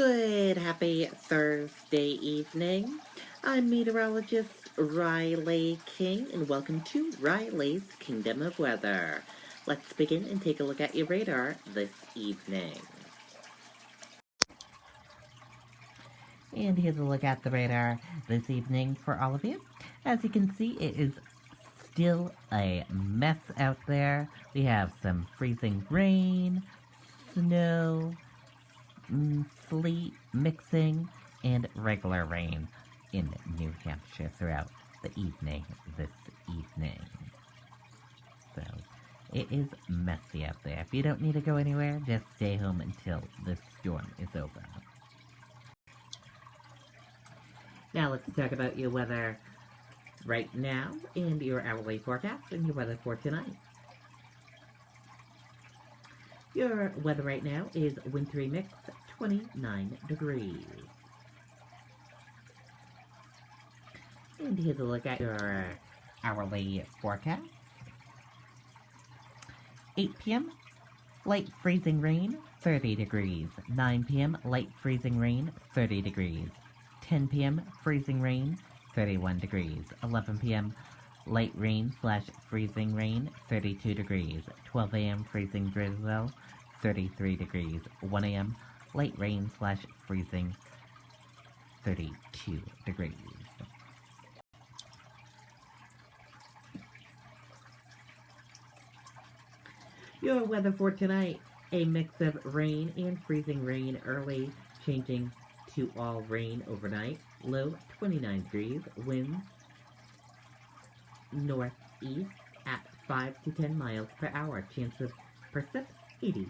Good, happy Thursday evening. I'm meteorologist Riley King, and welcome to Riley's Kingdom of Weather. Let's begin and take a look at your radar this evening. And here's a look at the radar this evening for all of you. As you can see, it is still a mess out there. We have some freezing rain, snow, sleet mixing, and regular rain in New Hampshire throughout the evening this evening. So, it is messy out there. If you don't need to go anywhere, just stay home until the storm is over. Now let's talk about your weather right now and your hourly forecast and your weather for tonight. Your weather right now is wintry mix, 29 degrees. And here's a look at your hourly forecast. 8 p.m., light freezing rain, 30 degrees. 9 p.m., light freezing rain, 30 degrees. 10 p.m., freezing rain, 31 degrees. 11 p.m., light rain / freezing rain, 32 degrees. 12 a.m., freezing drizzle, 33 degrees. 1 a.m., light rain / freezing, 32 degrees. Your weather for tonight, a mix of rain and freezing rain early, changing to all rain overnight. Low 29 degrees, winds northeast at 5 to 10 miles per hour. Chance of precip 80%.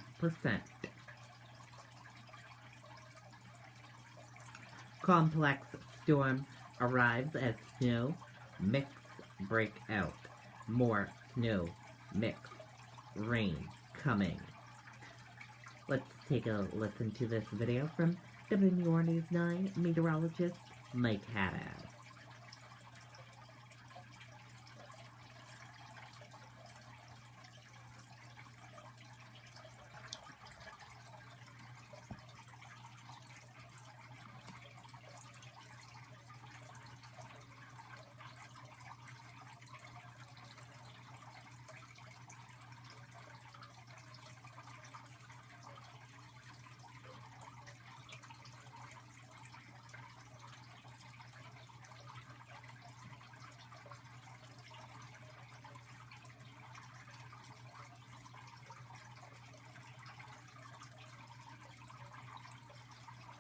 Complex storm arrives as snow mix break out. More snow mix rain coming. Let's take a listen to this video from WNUR News 9 meteorologist Mike Haddad.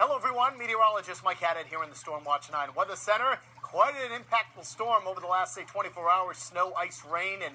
Hello everyone, meteorologist Mike Haddad here in the Storm Watch 9 Weather Center. Quite an impactful storm over the last, 24 hours. Snow, ice, rain, and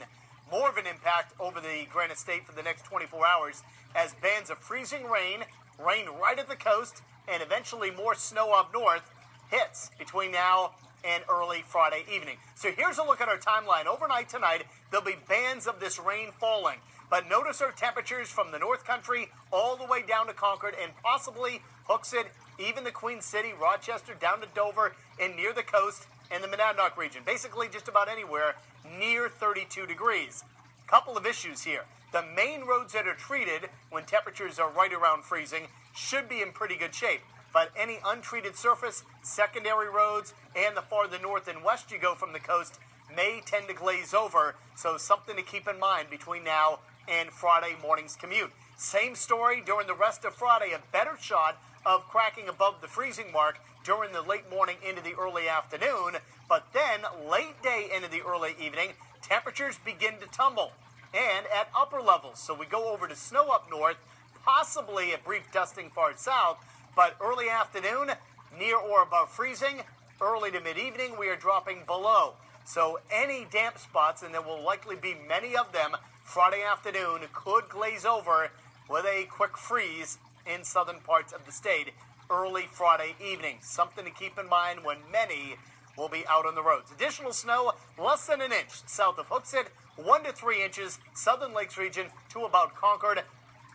more of an impact over the Granite State for the next 24 hours as bands of freezing rain right at the coast, and eventually more snow up north hits between now and early Friday evening. So here's a look at our timeline. Overnight tonight, there'll be bands of this rain falling. But notice our temperatures from the North Country all the way down to Concord and possibly Hooksett, even the Queen City, Rochester, down to Dover, and near the coast and the Monadnock region. Basically just about anywhere near 32 degrees. Couple of issues here. The main roads that are treated when temperatures are right around freezing should be in pretty good shape. But any untreated surface, secondary roads, and the farther north and west you go from the coast may tend to glaze over. So something to keep in mind between now and Friday morning's commute. Same story during the rest of Friday. A better shot of cracking above the freezing mark during the late morning into the early afternoon. But then late day into the early evening, temperatures begin to tumble and at upper levels. So we go over to snow up north, possibly a brief dusting far south, but early afternoon near or above freezing. Early to mid-evening we are dropping below. So any damp spots, and there will likely be many of them Friday afternoon, could glaze over with a quick freeze in southern parts of the state early Friday evening. Something to keep in mind when many will be out on the roads. Additional snow, less than an inch south of Hooksett, 1 to 3 inches southern Lakes region to about Concord.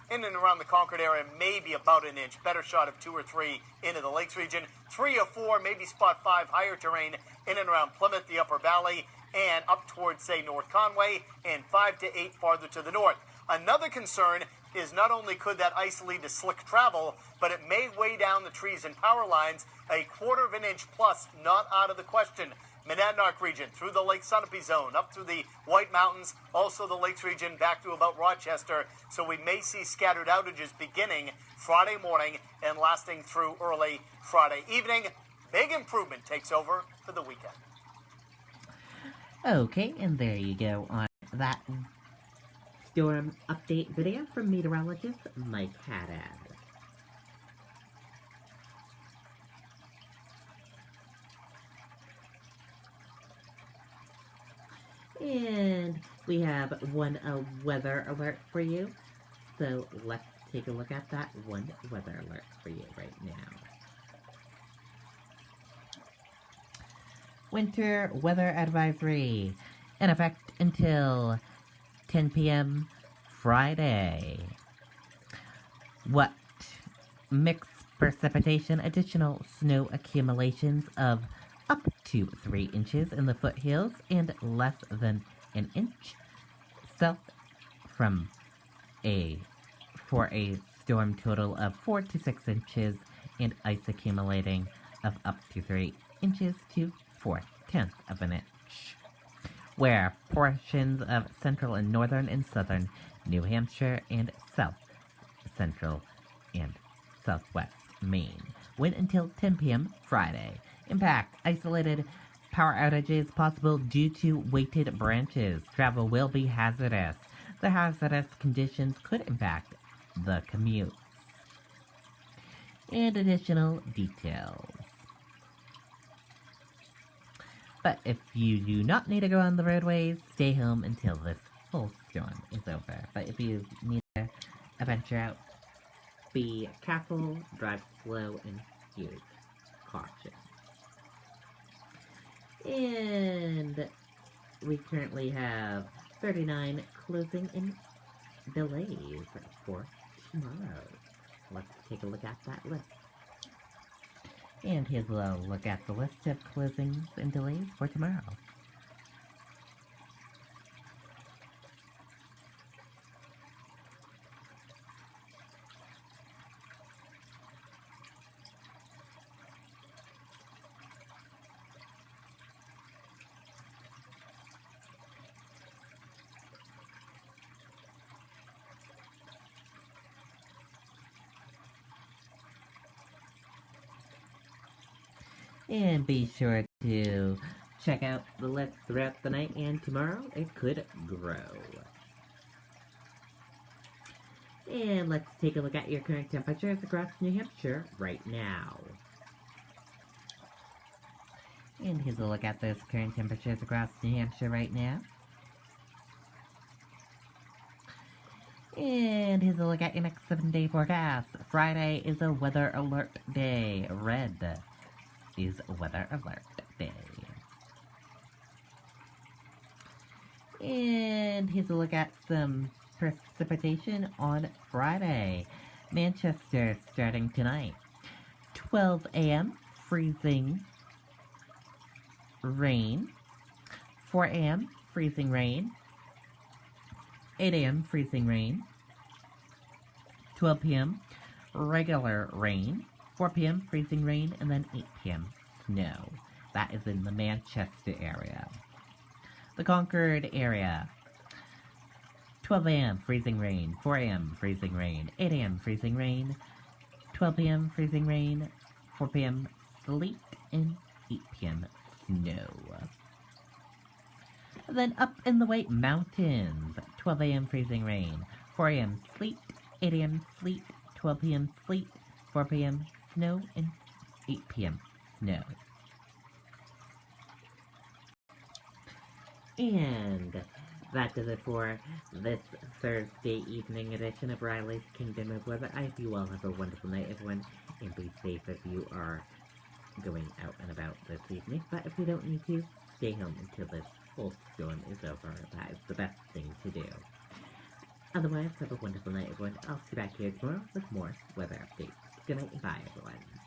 In and around the Concord area, maybe about an inch. Better shot of 2 or 3 into the Lakes region. 3 or 4, maybe spot 5 higher terrain in and around Plymouth, the Upper Valley, and up towards, say, North Conway, and 5 to 8 farther to the north. Another concern, is not only could that ice lead to slick travel, but it may weigh down the trees and power lines. A quarter of an inch plus, not out of the question. Monadnock region, through the Lake Sunapee zone, up through the White Mountains, also the Lakes region, back to about Rochester. So we may see scattered outages beginning Friday morning and lasting through early Friday evening. Big improvement takes over for the weekend. Okay, and there you go on that storm update video from meteorologist Mike Haddad. And we have one weather alert for you. So let's take a look at that one weather alert for you right now. Winter weather advisory in effect until 10 p.m. Friday. What? Mixed precipitation, additional snow accumulations of up to 3 inches in the foothills and less than an inch south for a storm total of 4 to 6 inches and ice accumulating of up to 3 inches to 4/10 of an inch. Where portions of central and northern and southern New Hampshire and south central and southwest Maine. Went until 10 p.m. Friday. Impact: isolated power outages possible due to weighted branches. Travel will be hazardous. The hazardous conditions could impact the commutes. And additional details. But if you do not need to go on the roadways, stay home until this whole storm is over. But if you need to venture out, be careful, drive slow, and use caution. And we currently have 39 closing and delays for tomorrow. Let's take a look at that list. And here's a look at the list of closings and delays for tomorrow. And be sure to check out the list throughout the night, and tomorrow it could grow. And let's take a look at your current temperatures across New Hampshire right now. And here's a look at those current temperatures across New Hampshire right now. And here's a look at your next 7-day forecast. Friday is a weather alert day. Red is weather alert day. And here's a look at some precipitation on Friday. Manchester starting tonight. 12 a.m. freezing rain. 4 a.m. freezing rain. 8 a.m. freezing rain. 12 p.m. regular rain. 4 p.m. freezing rain, and then 8 p.m. snow. That is in the Manchester area. The Concord area. 12 a.m. freezing rain. 4 a.m. freezing rain. 8 a.m. freezing rain. 12 p.m. freezing rain. 4 p.m. sleet, and 8 p.m. snow. And then up in the White Mountains. 12 a.m. freezing rain. 4 a.m. sleet. 8 a.m. sleet. 12 p.m. sleet. 4 p.m. snow, and 8 p.m. snow. And that does it for this Thursday evening edition of Riley's Kingdom of Weather. I hope you all have a wonderful night, everyone, and be safe if you are going out and about this evening. But if you don't need to, stay home until this whole storm is over. That is the best thing to do. Otherwise, have a wonderful night, everyone. I'll see you back here tomorrow with more weather updates. Good night and bye, everyone.